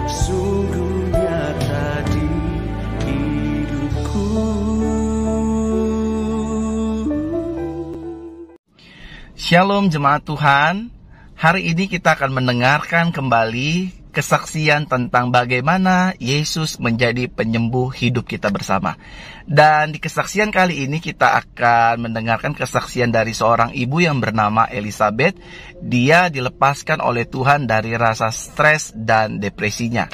sungguh nyata di hidupku. Shalom jemaat Tuhan. Hari ini kita akan mendengarkan kembali kesaksian tentang bagaimana Yesus menjadi penyembuh hidup kita bersama. Dan di kesaksian kali ini kita akan mendengarkan kesaksian dari seorang ibu yang bernama Elizabeth. Dia dilepaskan oleh Tuhan dari rasa stres dan depresinya.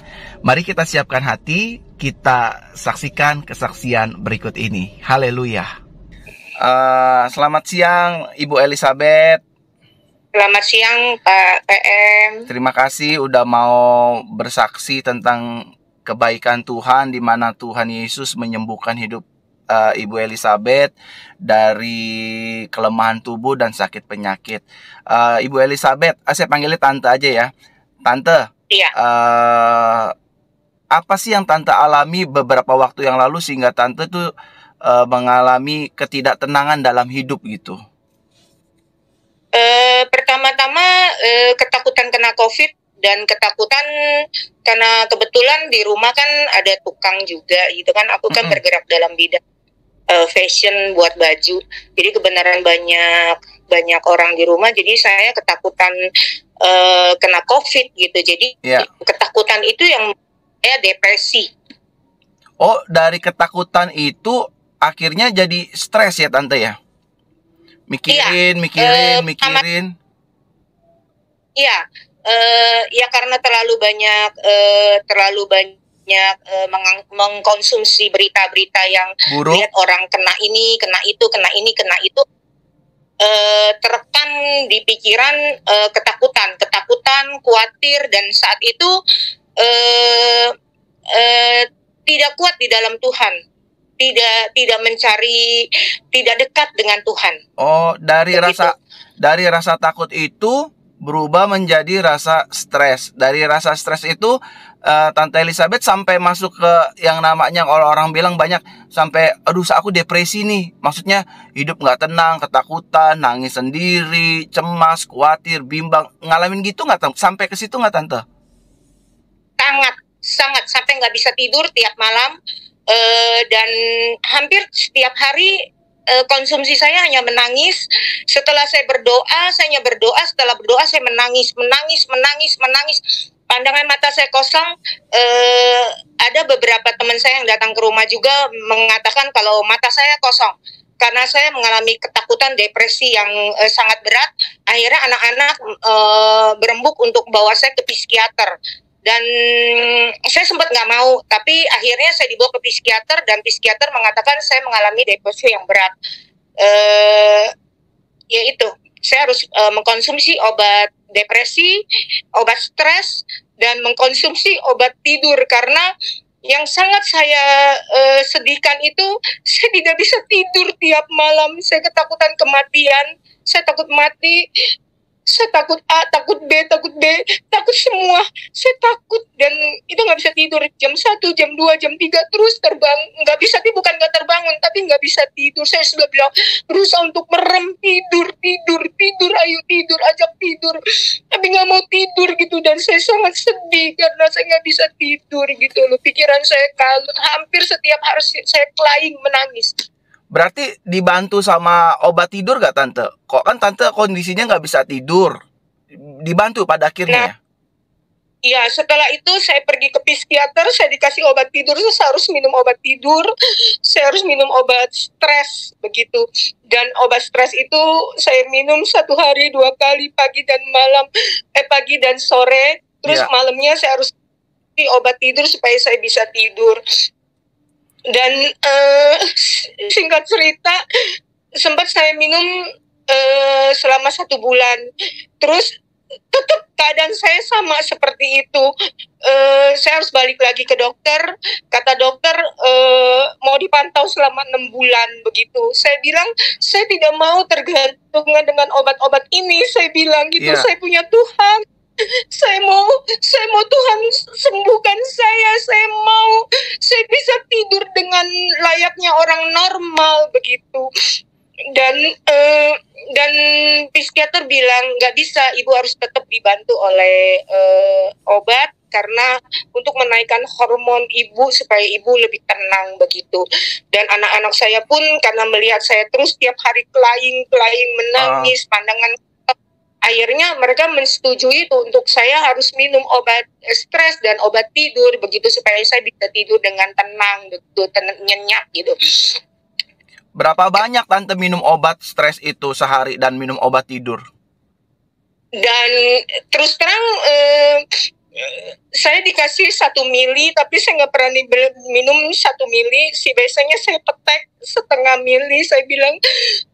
Mari kita siapkan hati, kita saksikan kesaksian berikut ini. Haleluya. Selamat siang Ibu Elizabeth. Selamat siang Pak PM. Terima kasih udah mau bersaksi tentang kebaikan Tuhan, di mana Tuhan Yesus menyembuhkan hidup Ibu Elizabeth dari kelemahan tubuh dan sakit penyakit. Ibu Elizabeth, saya panggilnya Tante aja ya. Tante, Iya. apa sih yang Tante alami beberapa waktu yang lalu sehingga Tante tuh mengalami ketidaktenangan dalam hidup gitu? Pertama-tama ketakutan kena COVID dan ketakutan karena kebetulan di rumah kan ada tukang juga gitu kan. Aku kan bergerak dalam bidang fashion buat baju. Jadi kebenaran banyak orang di rumah. Jadi saya ketakutan kena COVID gitu. Jadi ketakutan itu yang saya depresi. Oh, dari ketakutan itu akhirnya jadi stres ya Tante ya? Mikirin. Iya, ya karena terlalu banyak mengkonsumsi berita-berita yang buruk, lihat orang kena ini, kena itu, terekam di pikiran ketakutan, khawatir, dan saat itu tidak kuat di dalam Tuhan. Tidak mencari, tidak dekat dengan Tuhan. Oh, dari rasa takut itu berubah menjadi rasa stres. Dari rasa stres itu Tante Elizabeth sampai masuk ke yang namanya orang-orang bilang banyak sampai aduh aku depresi nih. Maksudnya hidup nggak tenang, ketakutan, nangis sendiri, cemas, khawatir, bimbang. Ngalamin gitu nggak? Sampai ke situ nggak Tante? Sangat sampai nggak bisa tidur tiap malam. Dan hampir setiap hari konsumsi saya hanya menangis. Setelah saya berdoa, setelah berdoa saya menangis. Pandangan mata saya kosong. Ada beberapa teman saya yang datang ke rumah juga mengatakan kalau mata saya kosong. Karena saya mengalami ketakutan, depresi yang sangat berat. Akhirnya anak-anak berembuk untuk bawa saya ke psikiater. Dan saya sempat nggak mau, tapi akhirnya saya dibawa ke psikiater dan psikiater mengatakan saya mengalami depresi yang berat. Yaitu saya harus mengkonsumsi obat depresi, obat stres, dan mengkonsumsi obat tidur karena yang sangat saya sedihkan itu saya tidak bisa tidur tiap malam. Saya ketakutan kematian, saya takut mati. Saya takut A, takut B, takut semua. Saya takut dan itu nggak bisa tidur. Jam 1, jam 2, jam 3 terus terbang. Nggak bisa, bukan nggak terbangun, tapi nggak bisa tidur. Saya sudah bilang, berusaha untuk merem, tidur, ayo tidur, ajak tidur. Tapi nggak mau tidur gitu. Dan saya sangat sedih karena saya nggak bisa tidur gitu loh. Pikiran saya kalut, hampir setiap hari saya crying, menangis. Berarti dibantu sama obat tidur gak Tante? Kok kan Tante kondisinya gak bisa tidur. Dibantu pada akhirnya ya? Iya, setelah itu saya pergi ke psikiater, saya dikasih obat tidur, saya harus minum obat tidur, saya harus minum obat stres, begitu. Dan obat stres itu saya minum 1 hari 2 kali, pagi dan sore. Terus malamnya saya harus obat tidur supaya saya bisa tidur. Dan singkat cerita, sempat saya minum selama 1 bulan. Terus tetap keadaan saya sama seperti itu. Saya harus balik lagi ke dokter. Kata dokter mau dipantau selama 6 bulan begitu. Saya bilang saya tidak mau tergantung dengan obat-obat ini. Saya bilang gitu. Saya punya Tuhan. Saya mau Tuhan sembuhkan saya bisa tidur dengan layaknya orang normal begitu. dan dan psikiater bilang nggak bisa, ibu harus tetap dibantu oleh obat karena untuk menaikkan hormon ibu supaya ibu lebih tenang begitu. Dan anak-anak saya pun karena melihat saya terus tiap hari kelaing menangis, pandangan, akhirnya mereka menyetujui itu untuk saya harus minum obat stres dan obat tidur begitu supaya saya bisa tidur dengan tenang, begitu, nyenyak gitu. Berapa banyak Tante minum obat stres itu sehari dan minum obat tidur? Dan terus terang saya dikasih 1 mili, tapi saya nggak pernah minum 1 mili. Biasanya saya petek 1/2 mili. Saya bilang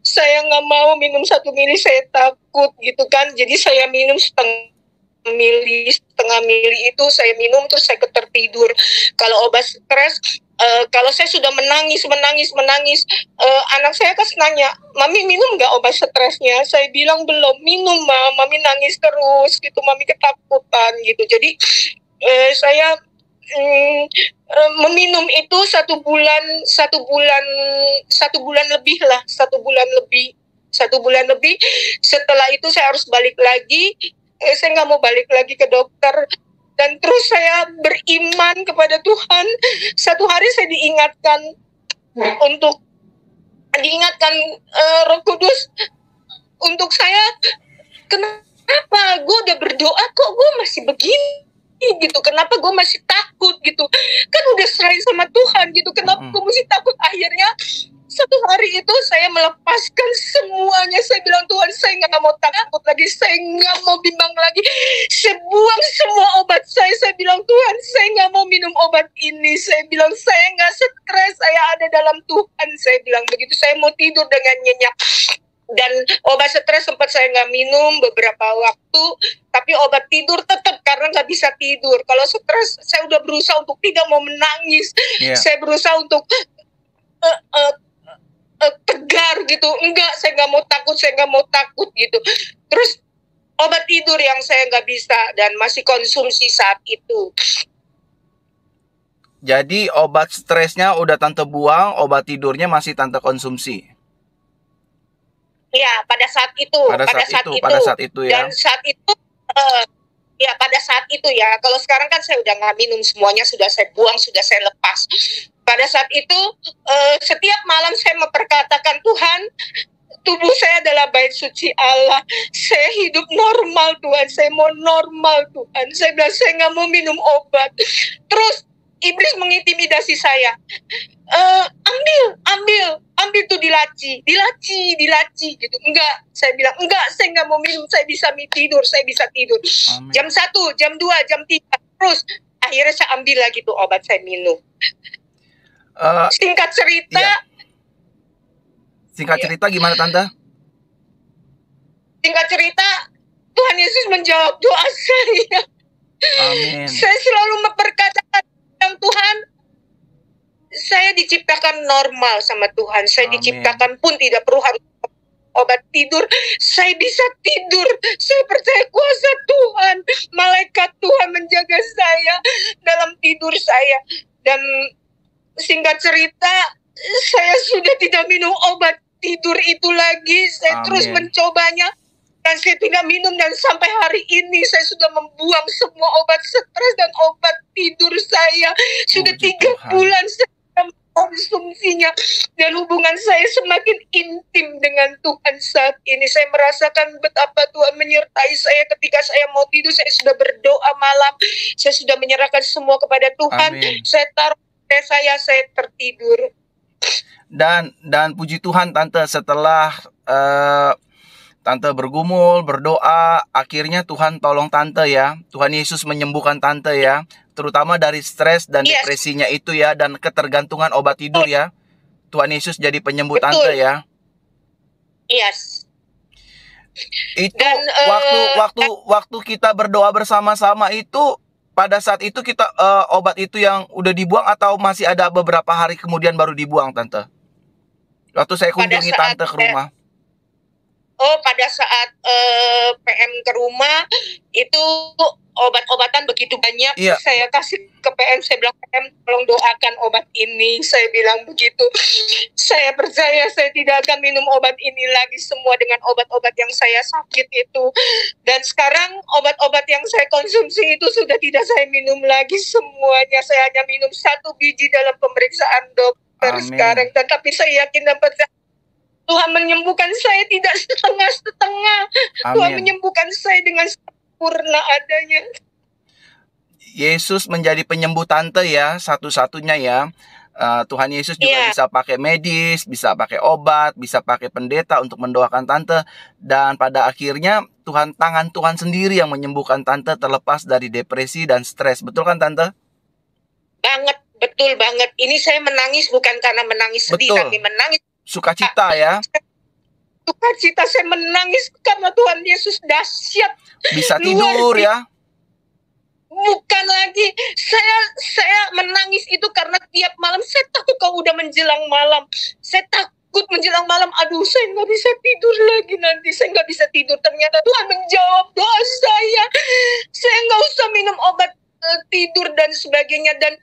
saya nggak mau minum 1 mili, saya takut gitu kan. Jadi saya minum 1/2 mili itu saya minum terus saya tertidur. Kalau obat stres, kalau saya sudah menangis, anak saya kasih nanya, Mami minum nggak obat stresnya? Saya bilang belum, minum Mami nangis terus gitu, Mami ketakutan gitu. Jadi saya meminum itu 1 bulan lebih lah, 1 bulan lebih. Setelah itu saya harus balik lagi, saya nggak mau balik lagi ke dokter. Dan terus saya beriman kepada Tuhan. Satu hari saya diingatkan Roh Kudus untuk saya, kenapa gue udah berdoa kok gue masih begini gitu, kenapa gue masih takut gitu, kan udah serahin sama Tuhan gitu, kenapa gue masih takut. Akhirnya satu hari itu saya melepaskan semuanya. Saya bilang, Tuhan, saya nggak mau takut lagi, saya nggak mau bimbang lagi. Saya buang semua obat saya. Saya bilang, Tuhan, saya nggak mau minum obat ini. Saya bilang, saya nggak stres, saya ada dalam Tuhan. Saya bilang begitu, saya mau tidur dengan nyenyak. Dan obat stres sempat saya nggak minum beberapa waktu, tapi obat tidur tetap karena nggak bisa tidur. Kalau stres, saya udah berusaha untuk tidak mau menangis. Saya berusaha untuk tegar gitu, enggak, saya nggak mau takut gitu. Terus obat tidur yang saya nggak bisa dan masih konsumsi saat itu. Jadi obat stresnya udah Tante buang, obat tidurnya masih Tante konsumsi? Ya, pada saat itu ya. Dan saat itu pada saat itu ya. Kalau sekarang kan saya udah nggak minum, semuanya sudah saya buang, sudah saya lepas. Pada saat itu, setiap malam saya memperkatakan, Tuhan, tubuh saya adalah bait suci Allah. Saya hidup normal, Tuhan. Saya mau normal, Tuhan. Saya bilang, saya nggak mau minum obat. Terus, iblis mengintimidasi saya. Ambil tuh dilaci gitu. Enggak, saya bilang, enggak, saya nggak mau minum. Saya bisa tidur. Amin. Jam 1, jam 2, jam 3. Terus, akhirnya saya ambil lagi tuh obat, saya minum. Singkat cerita gimana Tante? Singkat cerita, Tuhan Yesus menjawab doa saya. Amin. Saya selalu memperkatakan, Tuhan, saya diciptakan normal sama Tuhan. Saya diciptakan pun tidak perlu harus obat tidur. Saya bisa tidur. Saya percaya kuasa Tuhan. Malaikat Tuhan menjaga saya dalam tidur saya. Dan singkat cerita, saya sudah tidak minum obat tidur itu lagi. Saya terus mencobanya dan saya tidak minum, dan sampai hari ini saya sudah membuang semua obat stres dan obat tidur saya. Sudah 3 bulan saya konsumsinya, dan hubungan saya semakin intim dengan Tuhan saat ini. Saya merasakan betapa Tuhan menyertai saya ketika saya mau tidur. Saya sudah berdoa malam, saya sudah menyerahkan semua kepada Tuhan. Amin. Saya taruh saya tertidur. Dan puji Tuhan Tante, setelah Tante bergumul, berdoa, akhirnya Tuhan tolong Tante ya. Tuhan Yesus menyembuhkan Tante ya, terutama dari stres dan depresinya itu ya, dan ketergantungan obat tidur ya. Tuhan Yesus jadi penyembuh Tante ya. Yes. Itu dan, waktu kita berdoa bersama-sama itu, pada saat itu kita obat itu yang udah dibuang atau masih ada beberapa hari kemudian baru dibuang Tante? Waktu saya kunjungi Tante ke rumah. Pada saat PM ke rumah itu obat-obatan begitu banyak. Iya. Saya kasih ke PM, saya bilang, PM tolong doakan obat ini, saya bilang begitu. Saya percaya saya tidak akan minum obat ini lagi, semua dengan obat-obat yang saya sakit itu. Dan sekarang obat-obat yang saya konsumsi itu sudah tidak saya minum lagi semuanya. Saya hanya minum 1 biji dalam pemeriksaan dokter Amin. sekarang. Tetapi saya yakin dan percaya Tuhan menyembuhkan saya tidak setengah-setengah. Tuhan Amin. menyembuhkan saya dengan sempurna adanya. Yesus menjadi penyembuh tante ya, satu-satunya ya. Tuhan Yesus juga Iya. bisa pakai medis, bisa pakai obat, bisa pakai pendeta untuk mendoakan tante. Dan pada akhirnya tangan Tuhan sendiri yang menyembuhkan tante terlepas dari depresi dan stres. Betul kan tante? Banget, betul banget. Ini saya menangis bukan karena menangis sedih, Betul. tapi menangis Sukacita ya. sukacita. Saya menangis karena Tuhan Yesus dahsyat. Bisa Luar tidur biasa. ya. Bukan lagi, saya menangis itu karena tiap malam saya takut kalau udah menjelang malam. Saya takut menjelang malam, aduh saya nggak bisa tidur lagi nanti, saya nggak bisa tidur. Ternyata Tuhan menjawab doa saya. Saya nggak usah minum obat tidur dan sebagainya. Dan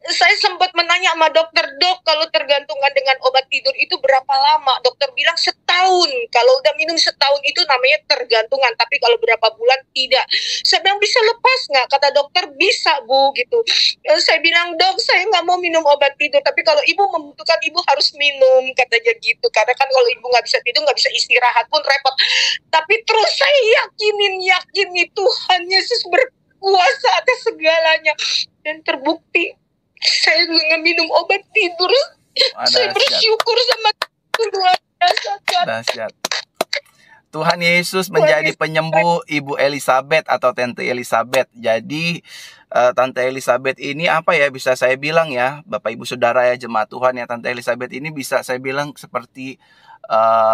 saya sempat menanya sama dokter, dok kalau tergantungan dengan obat tidur itu berapa lama? Dokter bilang setahun. Kalau udah minum setahun itu namanya tergantungan, tapi kalau berapa bulan tidak. Saya bilang bisa lepas nggak? Kata dokter bisa bu gitu. Saya bilang dok saya nggak mau minum obat tidur, tapi kalau ibu membutuhkan ibu harus minum, katanya gitu. Karena kan kalau ibu nggak bisa tidur nggak bisa istirahat pun repot. Tapi terus saya yakini Tuhan Yesus berkuasa atas segalanya, dan terbukti saya nggak minum obat tidur. Saya Dahsyat. bersyukur sama Tuhan, luar biasa kan. Dahsyat. Tuhan Yesus menjadi penyembuh Ibu Elizabeth atau Tante Elizabeth. Jadi Tante Elizabeth ini apa ya, bisa saya bilang ya, Bapak Ibu Saudara ya, jemaat Tuhan ya, Tante Elizabeth ini bisa saya bilang seperti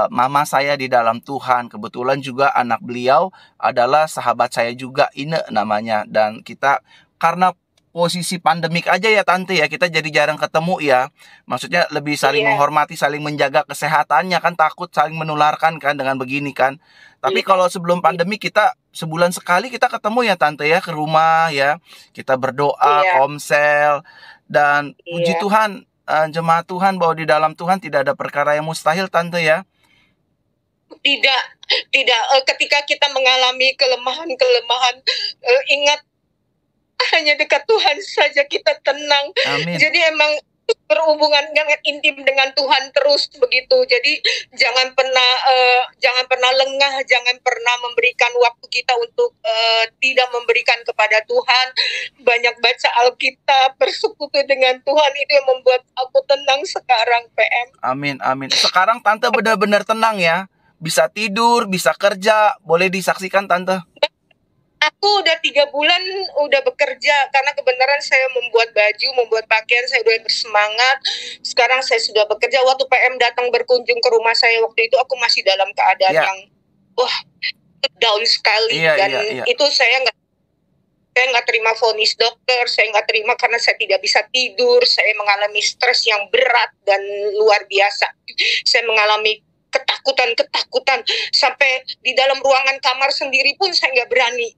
mama saya di dalam Tuhan. Kebetulan juga anak beliau adalah sahabat saya juga, Ine namanya. Dan kita karena posisi pandemik aja ya tante ya, kita jadi jarang ketemu ya. Maksudnya lebih saling Iya. menghormati, saling menjaga kesehatannya kan, takut saling menularkan kan dengan begini kan. Tapi Iya. kalau sebelum pandemi kita sebulan sekali kita ketemu ya tante ya, ke rumah ya. Kita berdoa, Iya. komsel, dan puji Iya. Tuhan, jemaat Tuhan, bahwa di dalam Tuhan tidak ada perkara yang mustahil tante ya. Tidak. Ketika kita mengalami kelemahan, ingat hanya dekat Tuhan saja kita tenang. Amin. Jadi emang berhubungan yang intim dengan Tuhan terus begitu. Jadi jangan pernah lengah, jangan pernah memberikan waktu kita untuk tidak memberikan kepada Tuhan. Banyak baca Alkitab, bersekutu dengan Tuhan, itu yang membuat aku tenang sekarang, PM. Amin, amin. Sekarang tante benar-benar tenang ya. Bisa tidur, bisa kerja. Boleh disaksikan tante? Aku udah 3 bulan udah bekerja, karena kebenaran saya membuat baju, membuat pakaian, saya udah bersemangat. Sekarang saya sudah bekerja. Waktu PM datang berkunjung ke rumah saya waktu itu, aku masih dalam keadaan Iya. yang down sekali. Iya, Dan iya. itu saya nggak terima vonis dokter, saya nggak terima karena saya tidak bisa tidur, saya mengalami stres yang berat dan luar biasa. Saya mengalami ketakutan, sampai di dalam ruangan kamar sendiri pun saya nggak berani.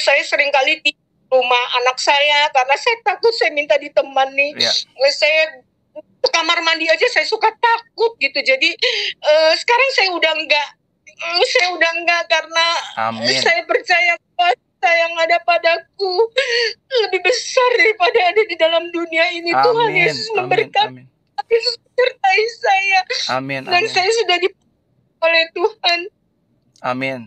Saya sering kali di rumah anak saya karena saya takut, saya minta ditemani. Iya. Saya ke kamar mandi aja saya suka takut gitu. Jadi sekarang saya udah enggak karena Amin. saya percaya kuasa yang ada padaku lebih besar daripada ada di dalam dunia ini. Tuhan Amin, Yesus amin, memberkati, amin. Yesus menyertai saya, Amin, dan amin. saya sudah dipakai oleh Tuhan. Amin.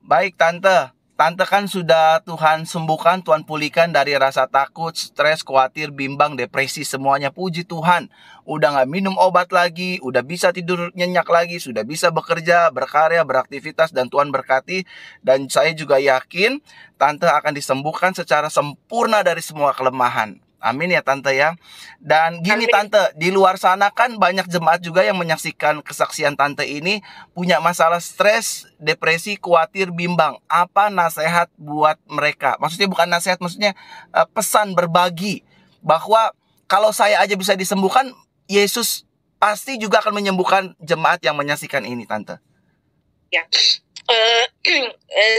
Baik tante, tante kan sudah Tuhan sembuhkan, Tuhan pulihkan dari rasa takut, stres, khawatir, bimbang, depresi, semuanya. Puji Tuhan, udah gak minum obat lagi, udah bisa tidur nyenyak lagi, sudah bisa bekerja, berkarya, beraktivitas, dan Tuhan berkati. Dan saya juga yakin tante akan disembuhkan secara sempurna dari semua kelemahan. Amin ya tante ya. Dan gini Amin. tante, di luar sana kan banyak jemaat juga yang menyaksikan kesaksian tante ini punya masalah stres, depresi, khawatir, bimbang. Apa nasihat buat mereka? Maksudnya bukan nasihat, maksudnya pesan berbagi bahwa kalau saya aja bisa disembuhkan, Yesus pasti juga akan menyembuhkan jemaat yang menyaksikan ini tante. Ya,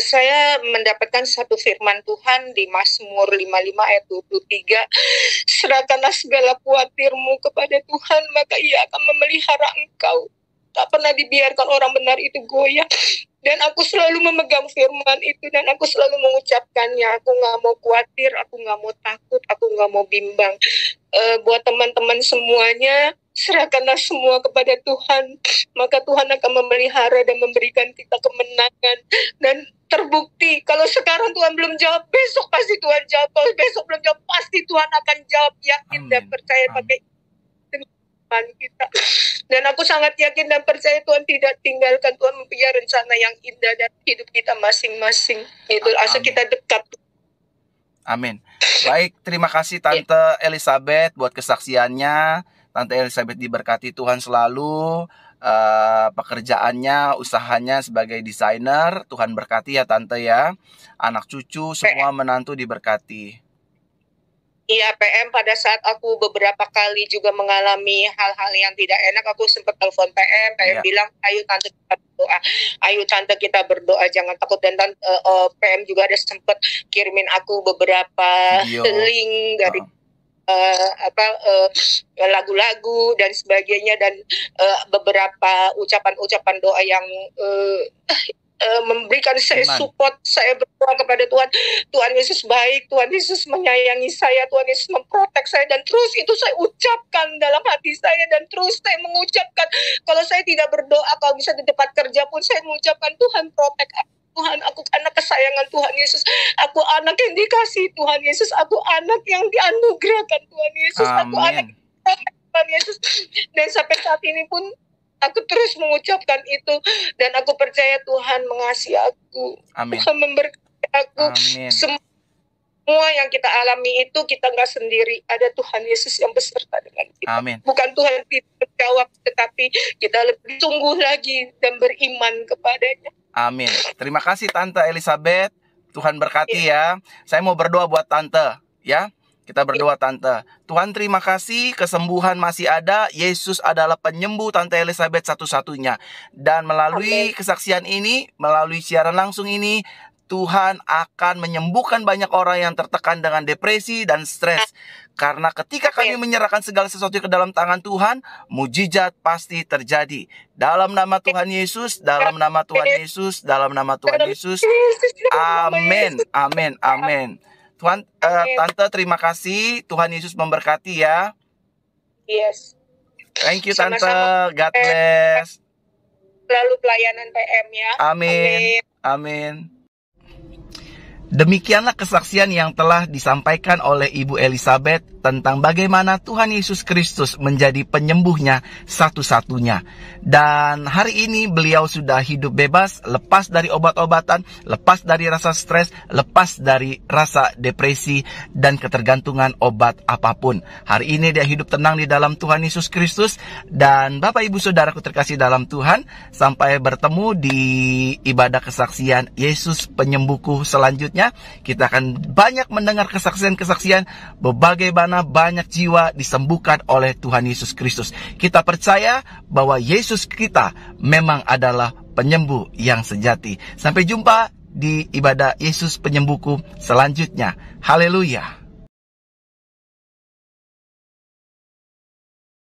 Saya mendapatkan satu firman Tuhan di Mazmur 55 ayat 23. Serahkanlah segala khawatirmu kepada Tuhan, maka Ia akan memelihara engkau. Tak pernah dibiarkan orang benar itu goyah. Dan aku selalu memegang firman itu, dan aku selalu mengucapkannya. Aku nggak mau khawatir, aku nggak mau takut, aku nggak mau bimbang. Buat teman-teman semuanya, serahkanlah semua kepada Tuhan, maka Tuhan akan memelihara dan memberikan kita kemenangan. Dan terbukti, kalau sekarang Tuhan belum jawab, besok pasti Tuhan jawab. Kalau besok belum jawab, pasti Tuhan akan jawab. Yakin dan percaya pakai iman kita. Dan aku sangat yakin dan percaya Tuhan tidak tinggalkan. Tuhan mempunyai rencana yang indah dan hidup kita masing-masing. Itu asal kita dekat. Amin. Baik, terima kasih Tante Elizabeth buat kesaksiannya. Tante Elizabeth diberkati Tuhan selalu. Pekerjaannya, usahanya sebagai desainer, Tuhan berkati ya Tante ya. Anak cucu semua menantu diberkati. Iya, PM, pada saat aku beberapa kali juga mengalami hal-hal yang tidak enak, aku sempat telepon PM bilang, ayo Tante kita berdoa, ayo Tante kita berdoa, jangan takut. Dan PM juga ada sempat kirimin aku beberapa link dari lagu-lagu dan sebagainya, dan beberapa ucapan-ucapan doa yang memberikan saya support. Saya berdoa kepada Tuhan, Tuhan Yesus baik, Tuhan Yesus menyayangi saya, Tuhan Yesus memprotek saya, dan terus itu saya ucapkan dalam hati saya, dan terus saya mengucapkan. Kalau saya tidak berdoa, kalau bisa di tempat kerja pun saya mengucapkan, Tuhan protek Tuhan, aku anak kesayangan Tuhan Yesus, aku anak yang dikasih Tuhan Yesus, aku anak yang dianugerahkan Tuhan Yesus, aku anak Tuhan Yesus. Dan sampai saat ini pun aku terus mengucapkan itu, dan aku percaya Tuhan mengasihi aku. Amin. Tuhan memberkati aku. Amin. Semua yang kita alami itu kita nggak sendiri, ada Tuhan Yesus yang beserta dengan kita. Amin. Bukan Tuhan tidak menjawab, tetapi kita lebih sungguh lagi dan beriman kepadanya. Amin. Terima kasih Tante Elizabeth. Tuhan berkati ya. Saya mau berdoa buat Tante ya. Kita berdoa Tante. Tuhan terima kasih, kesembuhan masih ada. Yesus adalah penyembuh Tante Elizabeth satu-satunya. Dan melalui kesaksian ini, melalui siaran langsung ini, Tuhan akan menyembuhkan banyak orang yang tertekan dengan depresi dan stres. Karena ketika kami menyerahkan segala sesuatu ke dalam tangan Tuhan, mujizat pasti terjadi. Dalam nama Tuhan Yesus, dalam nama Tuhan Yesus, dalam nama Tuhan Yesus. Amin, amin, amin. Tuhan, Tante terima kasih. Tuhan Yesus memberkati ya. Yes. Thank you Tante. Sama-sama. God bless. Selalu pelayanan PM ya. Amin. Amin. Demikianlah kesaksian yang telah disampaikan oleh Ibu Elizabeth tentang bagaimana Tuhan Yesus Kristus menjadi penyembuhnya satu-satunya. Dan hari ini beliau sudah hidup bebas, lepas dari obat-obatan, lepas dari rasa stres, lepas dari rasa depresi dan ketergantungan obat apapun. Hari ini dia hidup tenang di dalam Tuhan Yesus Kristus. Dan Bapak Ibu Saudaraku terkasih dalam Tuhan, sampai bertemu di ibadah kesaksian Yesus Penyembuhku selanjutnya. Kita akan banyak mendengar kesaksian-kesaksian bagaimana banyak jiwa disembuhkan oleh Tuhan Yesus Kristus. Kita percaya bahwa Yesus kita memang adalah penyembuh yang sejati. Sampai jumpa di ibadah Yesus Penyembuhku selanjutnya. Haleluya.